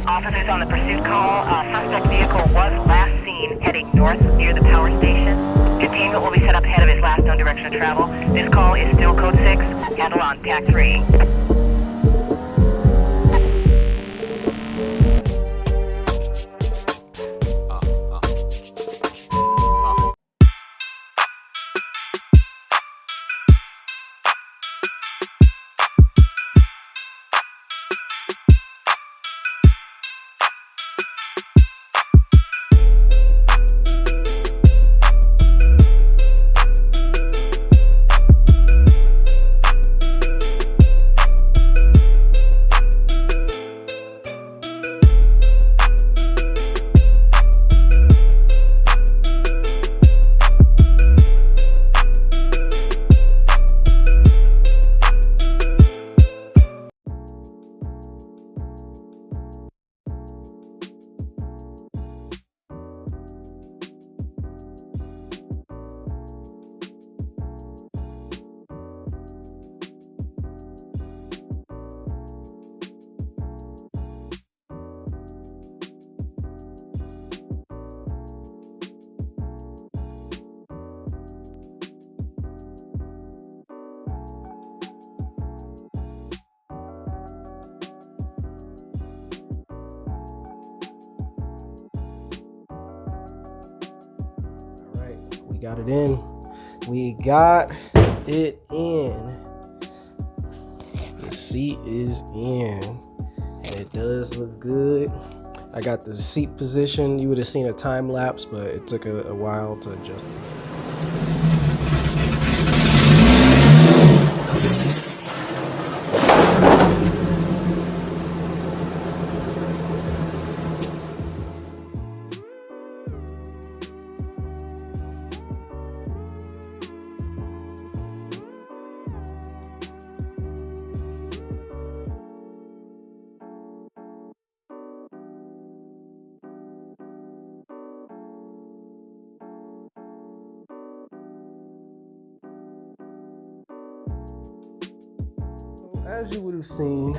Officers on the pursuit call. Suspect vehicle was last seen heading north near the power station. Containment will be set up ahead of his last known direction of travel. This call is still code 6. Handle on TAC 3. Got it in. We got it in. The seat is in. And it does look good. I got the seat position. You would have seen a time lapse, but it took a while to adjust. As you would have seen,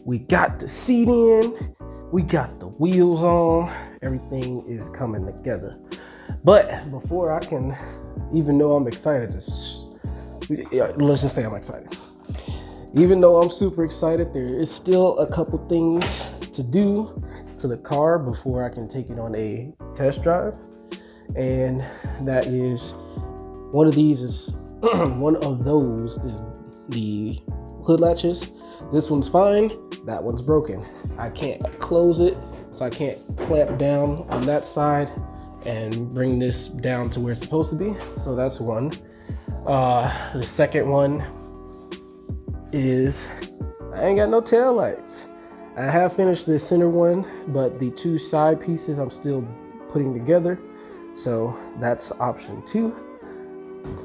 we got the seat in, we got the wheels on, everything is coming together. But before I can even know I'm excited, let's just say I'm excited. Even though I'm super excited, there is still a couple things to do to the car before I can take it on a test drive. And that is, one of those is the hood latches. This one's fine, that one's broken. I can't close it, so I can't clamp down on that side and bring this down to where it's supposed to be. So that's one. The second one is I ain't got no tail lights. I have finished the center one, but the two side pieces I'm still putting together. So that's option 2.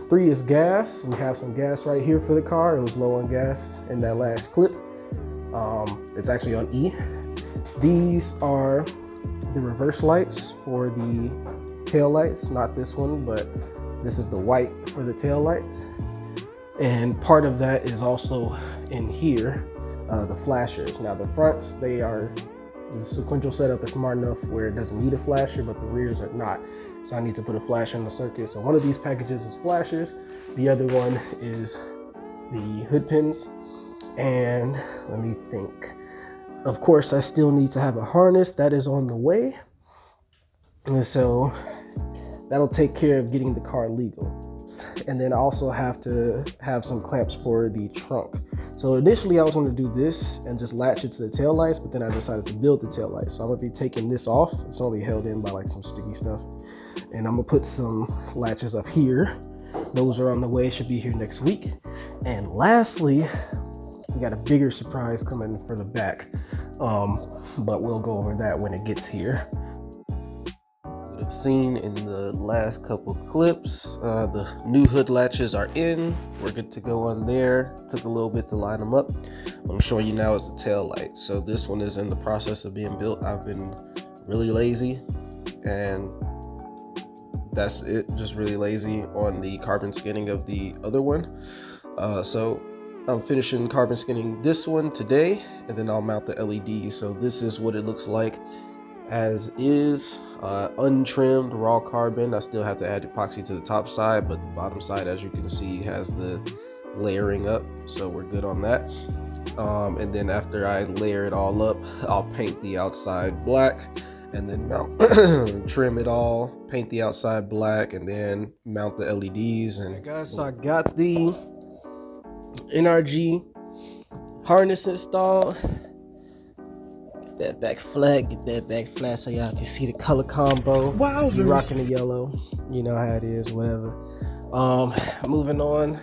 3 is gas. We have some gas right here for the car. It was low on gas in that last clip. It's actually on E. These are the reverse lights for the tail lights, not this one, but this is the white for the tail lights. And part of that is also in here, the flashers. Now the fronts, the sequential setup is smart enough where it doesn't need a flasher, but the rears are not. So I need to put a flasher in the circuit. So one of these packages is flashers. The other one is the hood pins. And let me think. Of course, I still need to have a harness that is on the way. And so that'll take care of getting the car legal. And then I also have to have some clamps for the trunk. So initially I was going to do this and just latch it to the tail lights, but then I decided to build the tail lights. So I'm going to be taking this off. It's only held in by like some sticky stuff. And I'm gonna put some latches up here. Those are on the way, should be here next week. And lastly, we got a bigger surprise coming for the back. But we'll go over that when it gets here. You would have seen in the last couple clips, the new hood latches are in. We're good to go on there. Took a little bit to line them up. What I'm showing you now is the tail light. So this one is in the process of being built. I've been really lazy, and that's it, just really lazy on the carbon skinning of the other one. So I'm finishing carbon skinning this one today, and then I'll mount the LED. So this is what it looks like as is, untrimmed raw carbon. I still have to add epoxy to the top side, but the bottom side, as you can see, has the layering up, so we're good on that. And then after I layer it all up, I'll paint the outside black and then mount trim it all, paint the outside black, and then mount the LEDs. And guys, so I got the NRG harness installed. Get that back flat, so y'all can see the color combo. Wow, rocking the yellow, you know how it is, whatever. Moving on,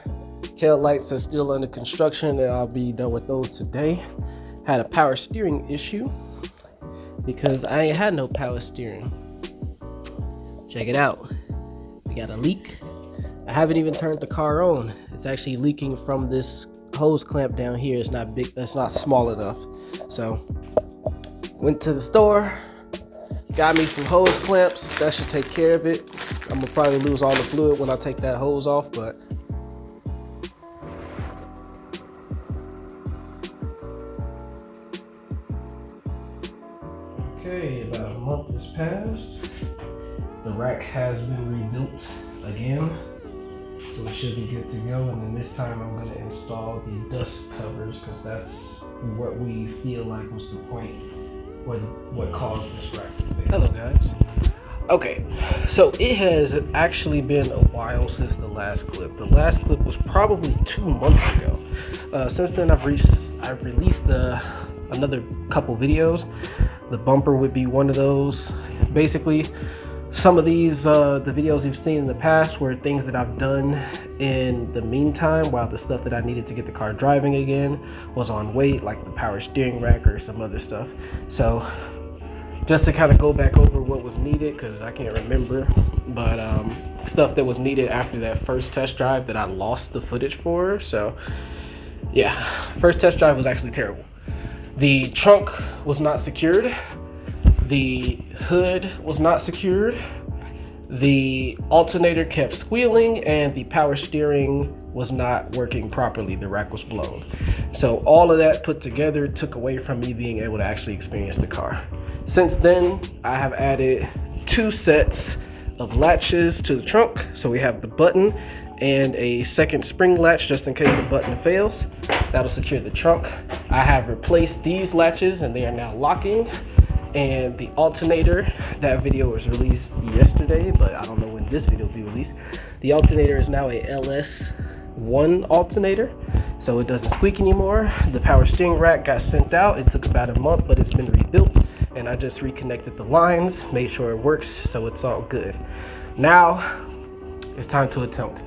tail lights are still under construction, and I'll be done with those today. Had a power steering issue because I ain't had no power steering. Check it out, we got a leak. I haven't even turned the car on. It's actually leaking from this hose clamp down here. It's not big, it's not small enough. So went to the store, got me some hose clamps. That should take care of it. I'm gonna probably lose all the fluid when I take that hose off, but okay, about a month has passed. The rack has been rebuilt again, so it should be good to go. And then this time I'm going to install the dust covers, because that's what we feel like was the point, or what caused this rack to fail. Hello guys. Okay, so it has actually been a while since the last clip. The last clip was probably 2 months ago. Since then I've released another couple videos. The bumper would be one of those. Basically, some of these, the videos you've seen in the past were things that I've done in the meantime, while the stuff that I needed to get the car driving again was on wait, like the power steering rack or some other stuff. So just to kind of go back over what was needed, because I can't remember, but stuff that was needed after that first test drive that I lost the footage for. So yeah, first test drive was actually terrible. The trunk was not secured. The hood was not secured. The alternator kept squealing, and the power steering was not working properly. The rack was blown. So all of that put together took away from me being able to actually experience the car. Since then, I have added 2 sets of latches to the trunk. So we have the button and a second spring latch just in case the button fails. That'll secure the trunk. I have replaced these latches and they are now locking. And the alternator, that video was released yesterday, but I don't know when this video will be released. The alternator is now a LS1 alternator, so it doesn't squeak anymore. The power steering rack got sent out. It took about a month, but it's been rebuilt, and I just reconnected the lines, made sure it works, so it's all good. Now it's time to attempt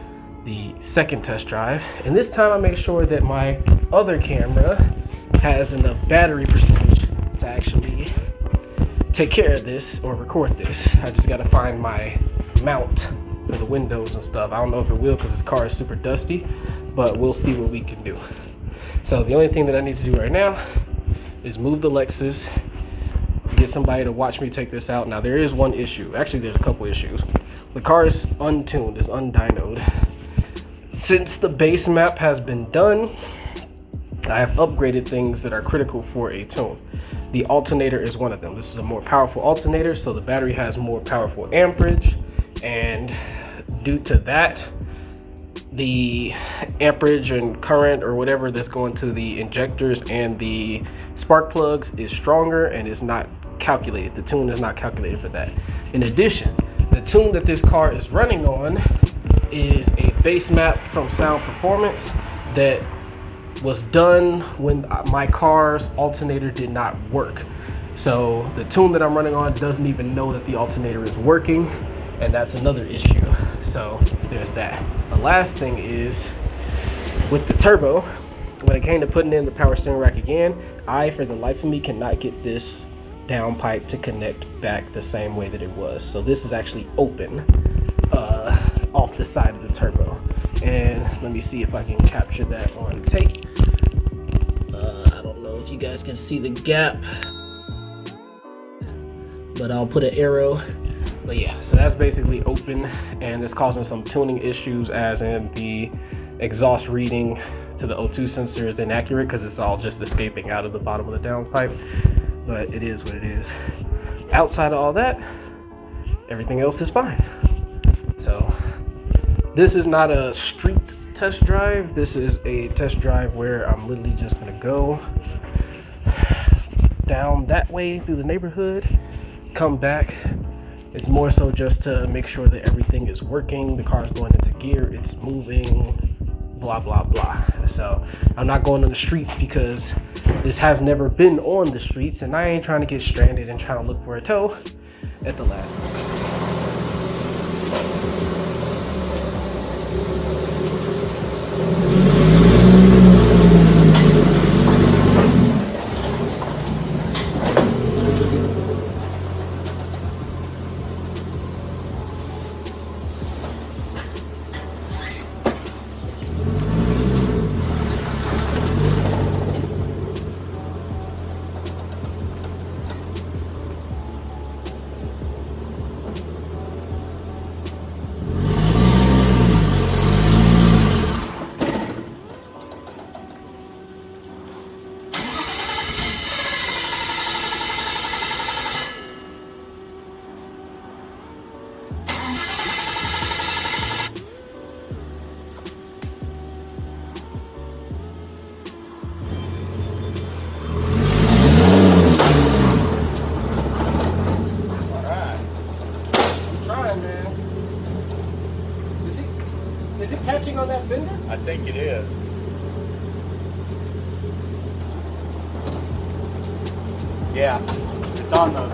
the second test drive, and this time I make sure that my other camera has enough battery percentage to actually take care of this or record this. I just gotta find my mount for the windows and stuff. I don't know if it will, because this car is super dusty, but we'll see what we can do. So the only thing that I need to do right now is move the Lexus, get somebody to watch me take this out. Now there is one issue. Actually, there's a couple issues. The car is untuned, it's undynoed. Since the base map has been done, I have upgraded things that are critical for a tune. The alternator is one of them. This is a more powerful alternator, so the battery has more powerful amperage, and due to that, the amperage and current or whatever that's going to the injectors and the spark plugs is stronger and is not calculated. The tune is not calculated for that. In addition, the tune that this car is running on is a base map from Sound Performance that was done when my car's alternator did not work. So the tune that I'm running on doesn't even know that the alternator is working, and that's another issue. So there's that. The last thing is with the turbo, when it came to putting in the power steering rack again, I, for the life of me, cannot get this downpipe to connect back the same way that it was. So this is actually open off the side of the turbo, and let me see if I can capture that on tape. I don't know if you guys can see the gap, but I'll put an arrow. But yeah, so that's basically open, and it's causing some tuning issues, as in the exhaust reading to the O2 sensor is inaccurate because it's all just escaping out of the bottom of the downpipe, but it is what it is. Outside of all that, everything else is fine. So this is not a street test drive. This is a test drive where I'm literally just gonna go down that way through the neighborhood, come back. It's more so just to make sure that everything is working, the car's going into gear, it's moving, blah blah blah. So I'm not going on the streets because this has never been on the streets, and I ain't trying to get stranded and trying to look for a tow at the last minute. Is it catching on that fender? I think it is. Yeah, it's on the.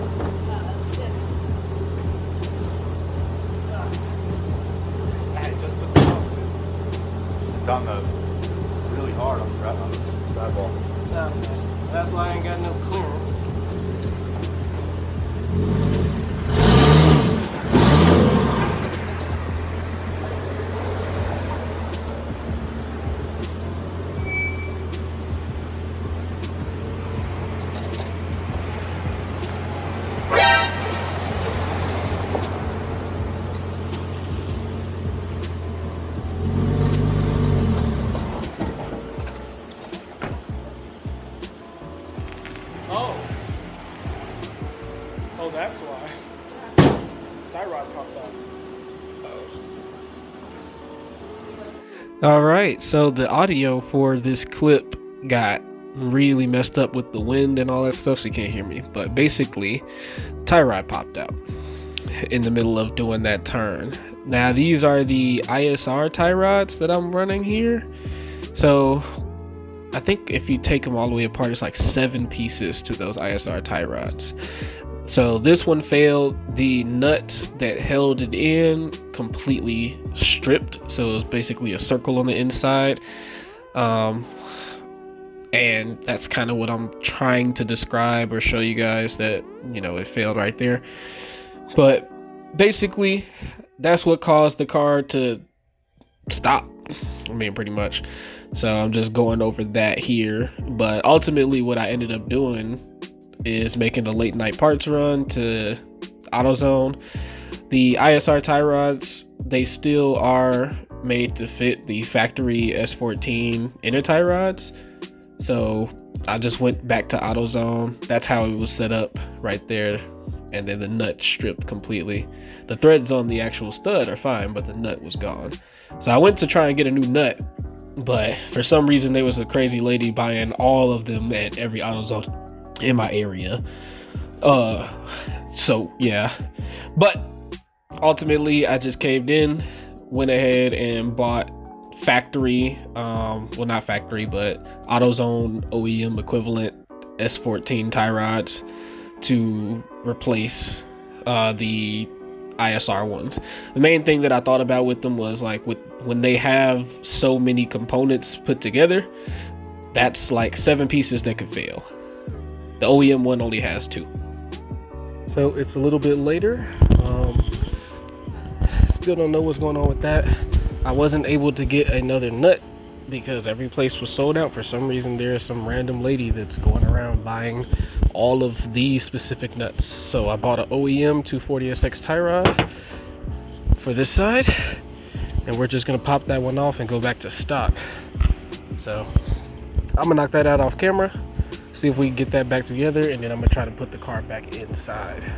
It's on the really hard on the sidewall. No, that's why I ain't got no clearance. Oh, that's why. Tie rod popped out. All right, so the audio for this clip got really messed up with the wind and all that stuff, so you can't hear me. But basically, tie rod popped out in the middle of doing that turn. Now, these are the ISR tie rods that I'm running here. So I think if you take them all the way apart, it's like 7 pieces to those ISR tie rods. So this one failed. The nut that held it in completely stripped, so it was basically a circle on the inside. And that's kind of what I'm trying to describe or show you guys, that, you know, it failed right there. But basically that's what caused the car to stop, I mean, pretty much. So I'm just going over that here. But ultimately what I ended up doing is making a late night parts run to AutoZone. The ISR tie rods, they still are made to fit the factory S14 inner tie rods. So I just went back to AutoZone. That's how it was set up right there. And then the nut stripped completely. The threads on the actual stud are fine, but the nut was gone. So I went to try and get a new nut, but for some reason there was a crazy lady buying all of them at every AutoZone in my area. So yeah, but ultimately I just caved in, went ahead and bought factory, well, not factory, but AutoZone OEM equivalent S14 tie rods to replace the ISR ones. The main thing that I thought about with them was, like, when they have so many components put together, that's like 7 pieces that could fail. The OEM one only has 2. So it's a little bit later. Still don't know what's going on with that. I wasn't able to get another nut because every place was sold out. For some reason, there's some random lady that's going around buying all of these specific nuts. So I bought an OEM 240SX tie rod for this side, and we're just gonna pop that one off and go back to stock. So I'm gonna knock that out off camera, see if we can get that back together, and then I'm gonna try to put the car back inside.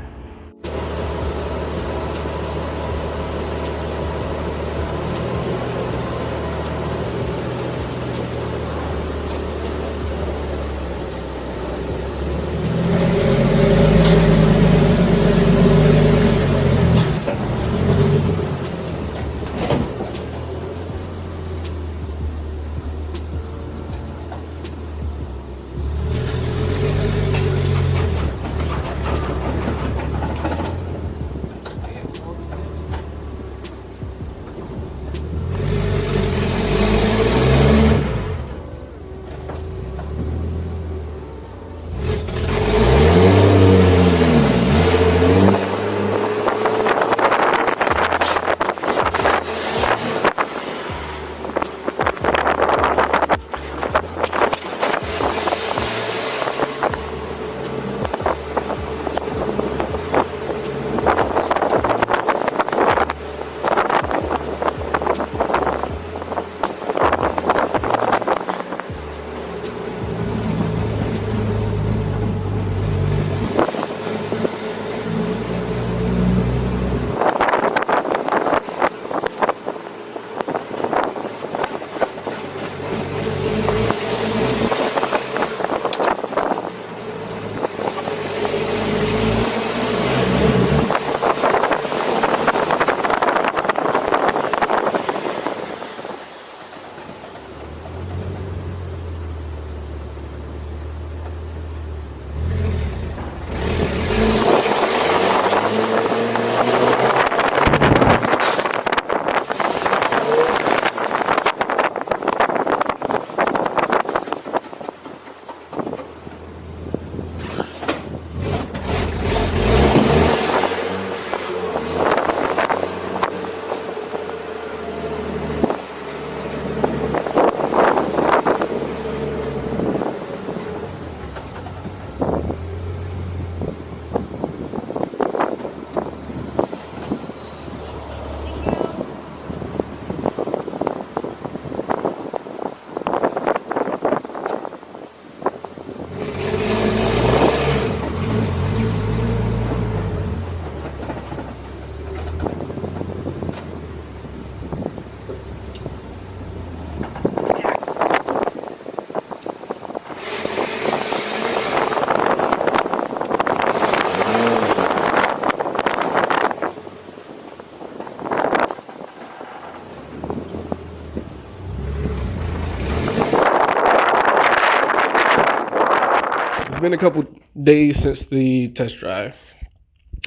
Been a couple days since the test drive,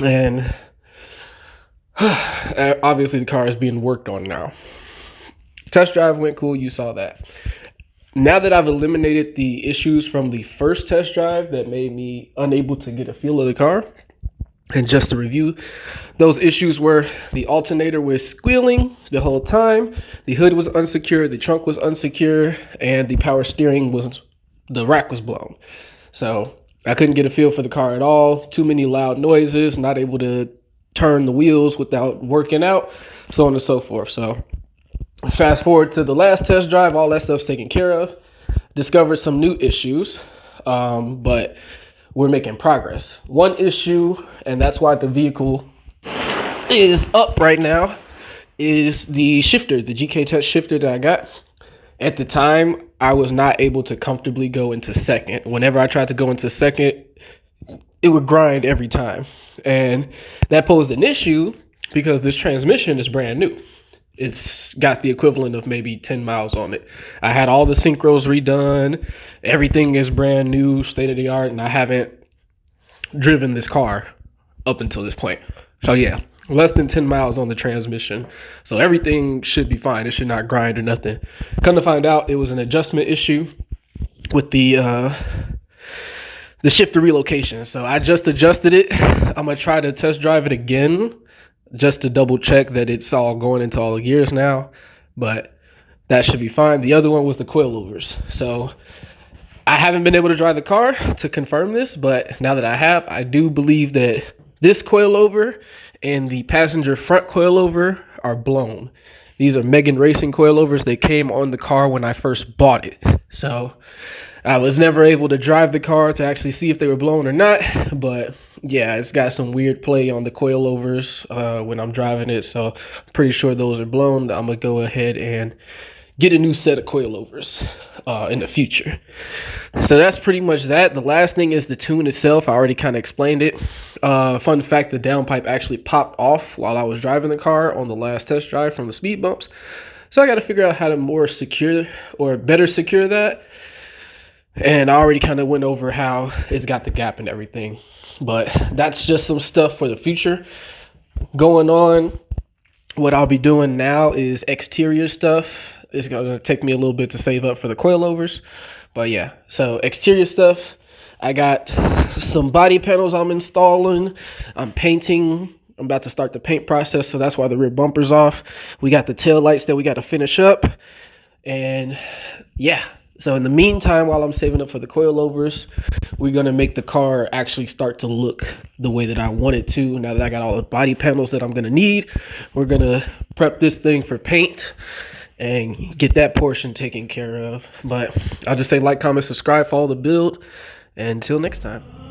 and obviously the car is being worked on now. Test drive went cool, you saw that. Now that I've eliminated the issues from the first test drive that made me unable to get a feel of the car, and just to review, those issues were the alternator was squealing the whole time, the hood was unsecure, the trunk was unsecure, and the power steering the rack was blown. So I couldn't get a feel for the car at all. Too many loud noises, not able to turn the wheels without working out, so on and so forth. So fast forward to the last test drive, all that stuff's taken care of. Discovered some new issues, but we're making progress. One issue, and that's why the vehicle is up right now, is the shifter, the GK Touch shifter that I got. At the time, I was not able to comfortably go into second. Whenever I tried to go into second, it would grind every time. And that posed an issue because this transmission is brand new. It's got the equivalent of maybe 10 miles on it. I had all the synchros redone. Everything is brand new, state of the art, and I haven't driven this car up until this point. So yeah, less than 10 miles on the transmission. So everything should be fine. It should not grind or nothing. Come to find out, it was an adjustment issue with the shifter relocation. So I just adjusted it. I'm going to try to test drive it again just to double check that it's all going into all the gears now. But that should be fine. The other one was the coilovers. So I haven't been able to drive the car to confirm this, but now that I have, I do believe that this coilover and the passenger front coilover are blown. These are Megan Racing coilovers. They came on the car when I first bought it. So I was never able to drive the car to actually see if they were blown or not. But yeah, it's got some weird play on the coilovers when I'm driving it. So I'm pretty sure those are blown. I'm going to go ahead and get a new set of coilovers in the future. So that's pretty much that. The last thing is the tune itself. I already kind of explained it. Fun fact, the downpipe actually popped off while I was driving the car on the last test drive from the speed bumps. So I got to figure out how to more secure or better secure that. And I already kind of went over how it's got the gap and everything. But that's just some stuff for the future going on. What I'll be doing now is exterior stuff. It's going to take me a little bit to save up for the coilovers. But yeah, so exterior stuff. I got some body panels I'm installing. I'm painting. I'm about to start the paint process, so that's why the rear bumper's off. We got the tail lights that we got to finish up. And yeah, so in the meantime, while I'm saving up for the coilovers, we're going to make the car actually start to look the way that I want it to. Now that I got all the body panels that I'm going to need, we're going to prep this thing for paint and get that portion taken care of. But I'll just say like, comment, subscribe, follow the build. And until next time.